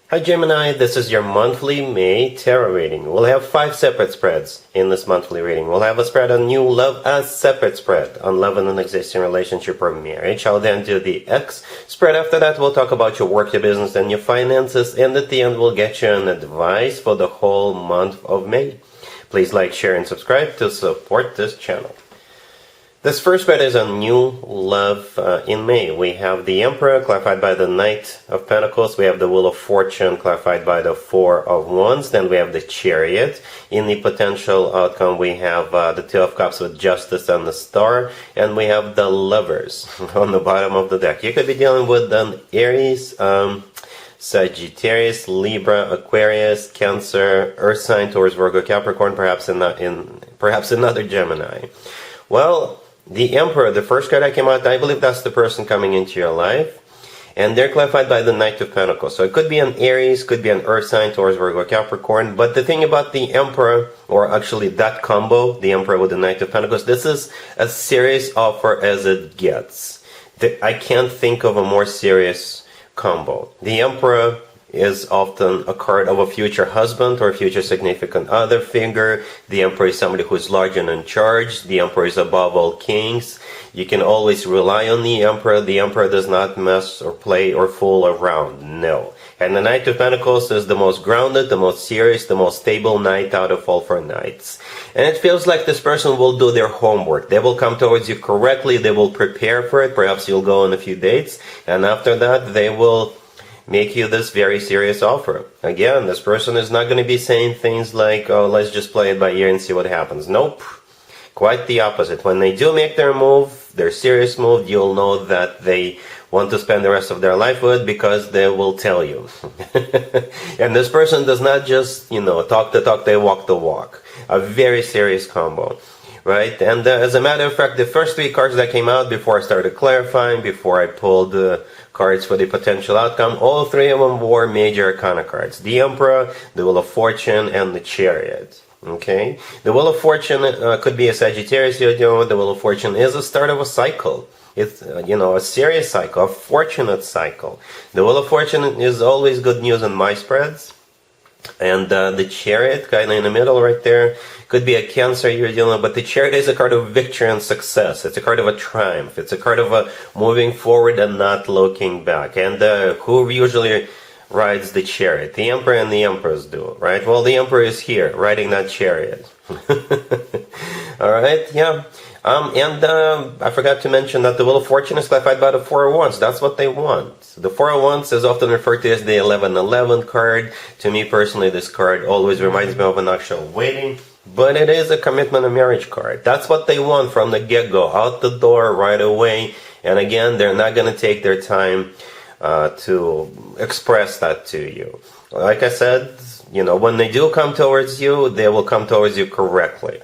Hi Gemini, this is your monthly May tarot reading. We'll have 5 separate spreads in this monthly reading. We'll have a spread on new love, a separate spread on love in an existing relationship or marriage. I'll then do the X spread. After that, we'll talk about your work, your business, and your finances. And at the end, we'll get you an advice for the whole month of May. Please like, share, and subscribe to support this channel. This first spread is on new love in May. We have the Emperor, clarified by the Knight of Pentacles. We have the Wheel of Fortune, clarified by the Four of Wands. Then we have the Chariot. In the potential outcome, we have the Two of Cups with Justice and the Star. And we have the Lovers on the bottom of the deck. You could be dealing with an Aries, Sagittarius, Libra, Aquarius, Cancer, Earth sign, Taurus, Virgo, Capricorn, perhaps another Gemini. Well, the Emperor, the first card that came out, I believe that's the person coming into your life. And they're clarified by the Knight of Pentacles. So it could be an Aries, could be an Earth sign, Taurus, Virgo, Capricorn. But the thing about the Emperor, or actually that combo, the Emperor with the Knight of Pentacles, this is a serious offer as it gets. I can't think of a more serious combo. The Emperor is often a card of a future husband or future significant other figure. The Emperor is somebody who is large and in charge. The Emperor is above all kings. You can always rely on the Emperor. The Emperor does not mess or play or fool around. No. And the Knight of Pentacles is the most grounded, the most serious, the most stable knight out of all 4 knights. And it feels like this person will do their homework. They will come towards you correctly. They will prepare for it. Perhaps you'll go on a few dates. And after that, they will make you this very serious offer. Again, this person is not going to be saying things like, oh, let's just play it by ear and see what happens. Nope. Quite the opposite. When they do make their move, their serious move, you'll know that they want to spend the rest of their life with, because they will tell you. And this person does not just, talk the talk, they walk the walk. A very serious combo. Right? And as a matter of fact, the first 3 cards that came out before I started clarifying, before I pulled the cards for the potential outcome, all 3 of them were major arcana cards. The Emperor, the Wheel of Fortune, and the Chariot. Okay? The Wheel of Fortune could be a Sagittarius you're dealing with. The Wheel of Fortune is the start of a cycle. It's, a serious cycle, a fortunate cycle. The Wheel of Fortune is always good news in my spreads. And the Chariot, kind of in the middle right there, could be a Cancer you're dealing with, but the Chariot is a card of victory and success. It's a card of a triumph. It's a card of a moving forward and not looking back. And who usually rides the Chariot? The Emperor and the Empress do, right? Well, the Emperor is here, riding that Chariot. All right, yeah. I forgot to mention that the Wheel of Fortune is clarified by the Four of Wands. That's what they want. The Four of Wands is often referred to as the 1111 card. To me personally, this card always reminds me of an actual wedding. But it is a commitment and marriage card. That's what they want from the get-go, out the door right away. And again, they're not going to take their time to express that to you. Like I said, when they do come towards you, they will come towards you correctly.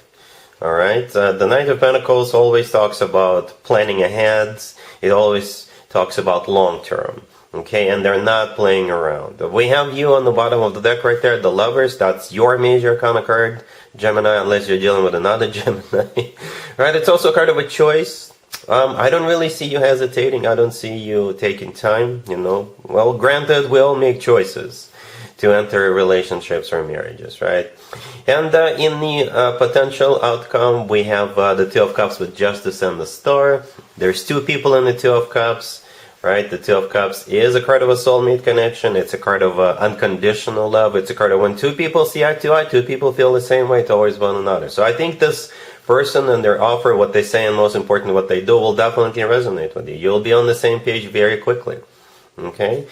All right? The Knight of Pentacles always talks about planning ahead. It always talks about long-term. Okay, and they're not playing around. We have you on the bottom of the deck right there, the Lovers. That's your major arcana card, Gemini, unless you're dealing with another Gemini. Right, it's also a card of a choice. I don't really see you hesitating. I don't see you taking time, Well, granted, we all make choices to enter relationships or marriages, right? And in the potential outcome, we have the Two of Cups with Justice and the Star. There's 2 people in the Two of Cups. Right, the Two of Cups is a card of a soulmate connection. It's a card of unconditional love. It's a card of when 2 people see eye to eye, 2 people feel the same way towards one another. So I think this person and their offer, what they say, and most important, what they do, will definitely resonate with you. You'll be on the same page very quickly. Okay?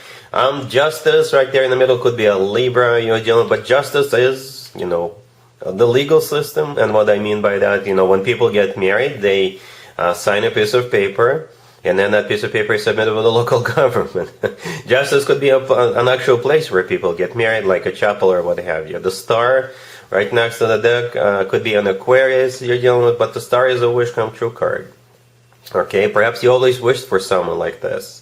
Justice right there in the middle could be a Libra you're dealing with, but justice is, the legal system. And what I mean by that, when people get married, they sign a piece of paper. And then that piece of paper is submitted with the local government. Justice could be an actual place where people get married, like a chapel or what have you. The Star, right next to the deck, could be an Aquarius you're dealing with, but the Star is a wish come true card. Okay, perhaps you always wished for someone like this.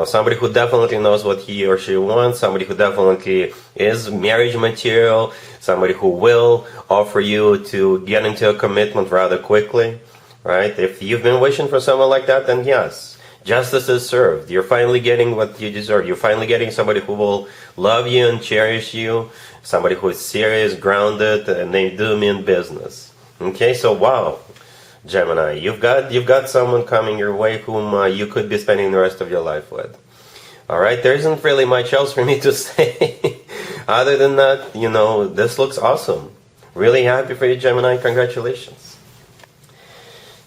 Somebody who definitely knows what he or she wants, somebody who definitely is marriage material, somebody who will offer you to get into a commitment rather quickly. Right? If you've been wishing for someone like that, then yes, Justice is served. You're finally getting what you deserve. You're finally getting somebody who will love you and cherish you, somebody who is serious, grounded, and they do mean business. Okay, so wow, Gemini, you've got someone coming your way whom you could be spending the rest of your life with. All right, there isn't really much else for me to say. Other than that, this looks awesome. Really happy for you, Gemini. Congratulations.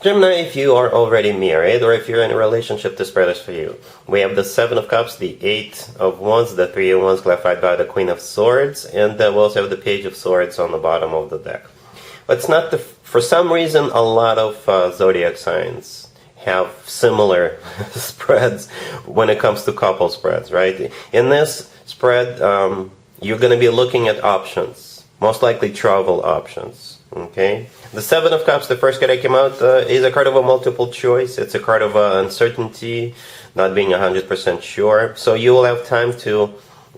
Gemini, if you are already married or if you're in a relationship, this spread is for you. We have the Seven of Cups, the Eight of Wands, the Three of Wands clarified by the Queen of Swords, and we also have the Page of Swords on the bottom of the deck. But it's not for some reason, a lot of zodiac signs have similar spreads when it comes to couple spreads, right? In this spread, you're going to be looking at options, most likely travel options, okay? The Seven of Cups, the first card that came out, is a card of a multiple choice. It's a card of uncertainty, not being 100% sure. So you will have time to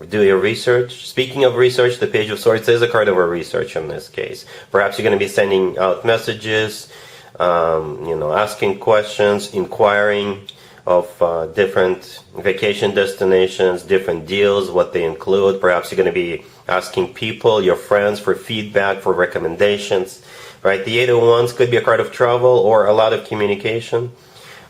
do your research. Speaking of research, the Page of Swords is a card of a research in this case. Perhaps you're going to be sending out messages, asking questions, inquiring of different vacation destinations, different deals, what they include. Perhaps you're going to be asking people, your friends, for feedback, for recommendations. Right? The Eight of Wands could be a card of travel or a lot of communication.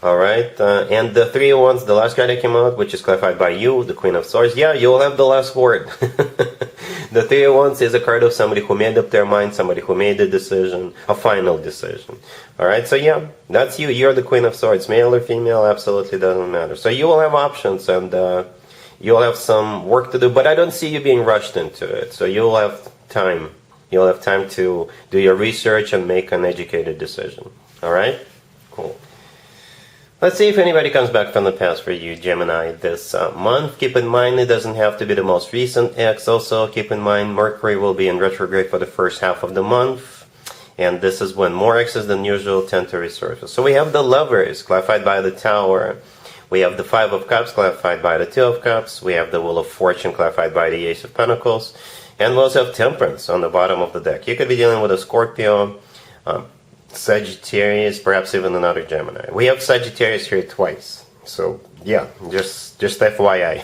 All right, and the Three of Wands, the last card that came out, which is clarified by you, the Queen of Swords. Yeah, you'll have the last word. The Three of Wands is a card of somebody who made up their mind, somebody who made a decision, a final decision. All right, so yeah, that's you. You're the Queen of Swords, male or female, absolutely doesn't matter. So you will have options, and you'll have some work to do. But I don't see you being rushed into it. So you'll have time. You'll have time to do your research and make an educated decision. All right, cool. Let's see if anybody comes back from the past for you, Gemini, this month. Keep in mind, it doesn't have to be the most recent ex. Also, keep in mind, Mercury will be in retrograde for the first half of the month. And this is when more exes than usual tend to resurface. So we have the Lovers, clarified by the Tower. We have the Five of Cups, clarified by the Two of Cups. We have the Wheel of Fortune, clarified by the Ace of Pentacles. And we also have Temperance on the bottom of the deck. You could be dealing with a Scorpio, Sagittarius, perhaps even another Gemini. We have Sagittarius here twice. So, yeah, just FYI.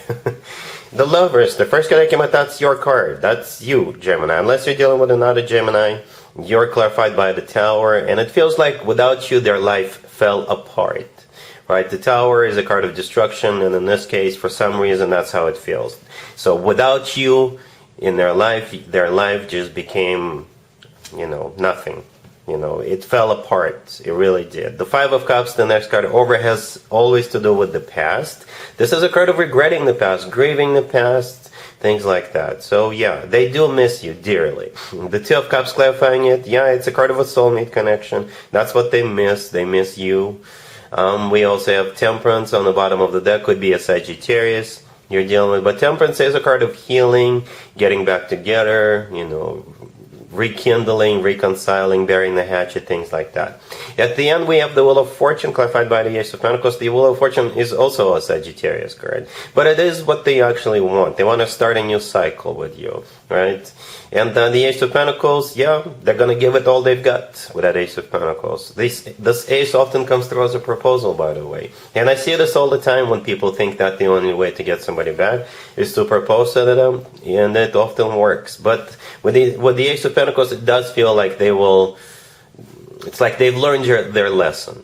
The Lovers, the first card that came out, that's your card. That's you, Gemini. Unless you're dealing with another Gemini, you're clarified by the Tower. And it feels like without you, their life fell apart. Right? The Tower is a card of destruction. And in this case, for some reason, that's how it feels. So, without you in their life just became, nothing. It fell apart. It really did. The Five of Cups, the next card over, has always to do with the past. This is a card of regretting the past, grieving the past, things like that. So yeah, they do miss you dearly. The Two of Cups clarifying it. Yeah, it's a card of a soulmate connection. That's what they miss. They miss you. We also have Temperance on the bottom of the deck. Could be a Sagittarius you're dealing with. But Temperance is a card of healing, getting back together, rekindling, reconciling, burying the hatchet, things like that. At the end, we have the Wheel of Fortune, clarified by the Ace of Pentacles. The Wheel of Fortune is also a Sagittarius card. But it is what they actually want. They want to start a new cycle with you, right? And the Ace of Pentacles, yeah, they're going to give it all they've got with that Ace of Pentacles. This Ace often comes through as a proposal, by the way. And I see this all the time when people think that the only way to get somebody back is to propose to them, and it often works. But with the Ace of Pentacles, it does feel like it's like they've learned their lesson.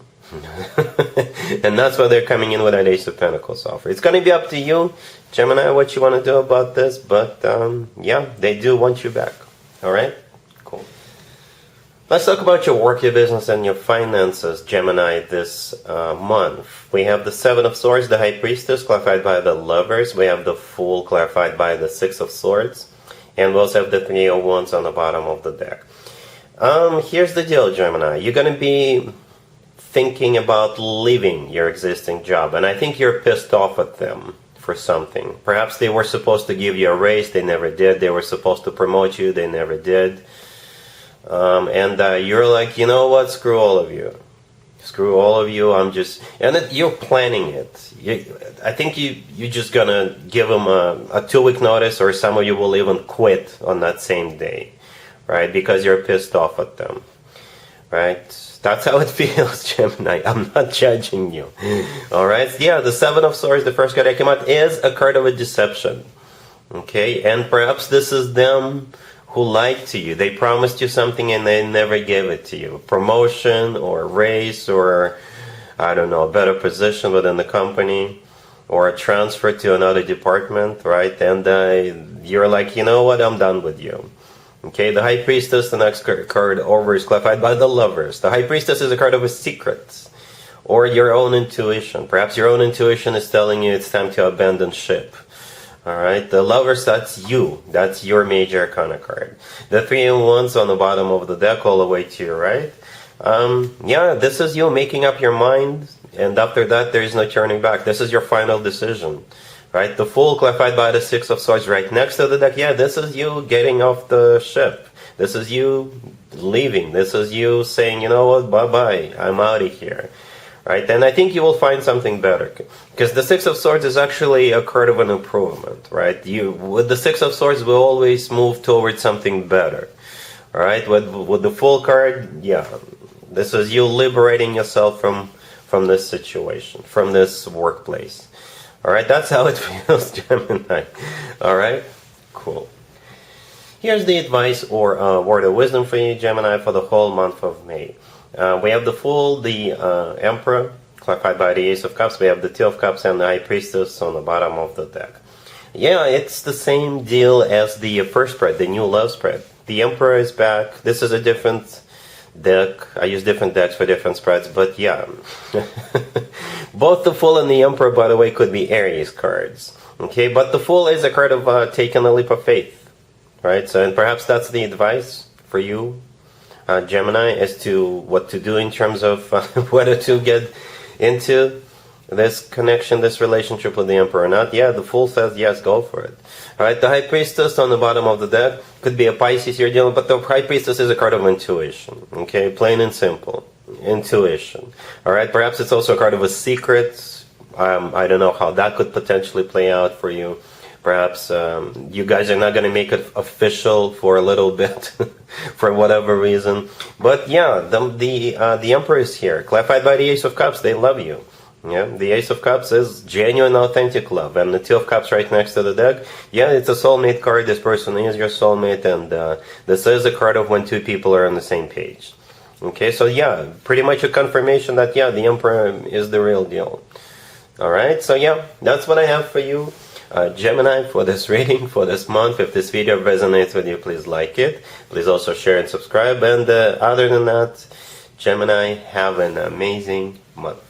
And that's why they're coming in with that Ace of Pentacles offer. It's going to be up to you, Gemini, what you want to do about this. But yeah, they do want you back. All right? Cool. Let's talk about your work, your business, and your finances, Gemini, this month. We have the Seven of Swords, the High Priestess, clarified by the Lovers. We have the Fool, clarified by the Six of Swords. And we also have the Three of Wands on the bottom of the deck. Here's the deal, Gemini. You're going to be thinking about leaving your existing job. And I think you're pissed off at them for something. Perhaps they were supposed to give you a raise. They never did. They were supposed to promote you. They never did. And you're like, you know what? Screw all of you. Screw all of you. You're planning it. I think you're just going to give them a 2-week notice, or some of you will even quit on that same day, right? Because you're pissed off at them. right? That's how it feels, Gemini. I'm not judging you. All right? Yeah, the Seven of Swords, the first card that came out, is a card of a deception. Okay? And perhaps this is them who lied to you. They promised you something and they never gave it to you. Promotion or raise or, I don't know, a better position within the company or a transfer to another department, right? And you're like, you know what? I'm done with you. Okay, the High Priestess, the next card over, is clarified by the Lovers. The High Priestess is a card of a secret or your own intuition. Perhaps your own intuition is telling you it's time to abandon ship. Alright, the Lovers, that's you. That's your major arcana card. The Three in Wands on the bottom of the deck all the way to your right. Yeah, this is you making up your mind, and after that there is no turning back. This is your final decision. Right, the Fool clarified by the Six of Swords right next to the deck. Yeah, this is you getting off the ship. This is you leaving. This is you saying, you know what, bye-bye, I'm out of here. Right, and I think you will find something better. Because the Six of Swords is actually a card of an improvement, right? You, with the Six of Swords, will always move towards something better. Alright, with the Fool card, yeah, this is you liberating yourself from this situation, from this workplace. Alright, that's how it feels, Gemini. Alright, cool. Here's the advice or word of wisdom for you, Gemini, for the whole month of May. We have the Fool, the Emperor, clarified by the Ace of Cups. We have the Two of Cups and the High Priestess on the bottom of the deck. Yeah, it's the same deal as the first spread, the new love spread. The Emperor is back. This is a different deck. I use different decks for different spreads, but yeah. Both the Fool and the Emperor, by the way, could be Aries cards. Okay, but the Fool is a card of taking a leap of faith. Right, so and perhaps that's the advice for you, Gemini, as to what to do in terms of whether to get into this connection, this relationship with the Emperor or not. Yeah, the Fool says yes, go for it. Alright, the High Priestess on the bottom of the deck could be a Pisces you're dealing with, but the High Priestess is a card of intuition. Okay, plain and simple. Intuition. Alright, perhaps it's also a card of a secret. I don't know how that could potentially play out for you. Perhaps you guys are not going to make it official for a little bit, for whatever reason. But yeah, the Emperor is here, clarified by the Ace of Cups. They love you. Yeah, the Ace of Cups is genuine, authentic love, and the Two of Cups right next to the deck. Yeah, it's a soulmate card. This person is your soulmate, and this is a card of when two people are on the same page. Okay, so yeah, pretty much a confirmation that yeah, the Emperor is the real deal. All right, so yeah, that's what I have for you. Gemini, for this reading for this month. If this video resonates with you, please like it. Please also share and subscribe. And other than that, Gemini, have an amazing month.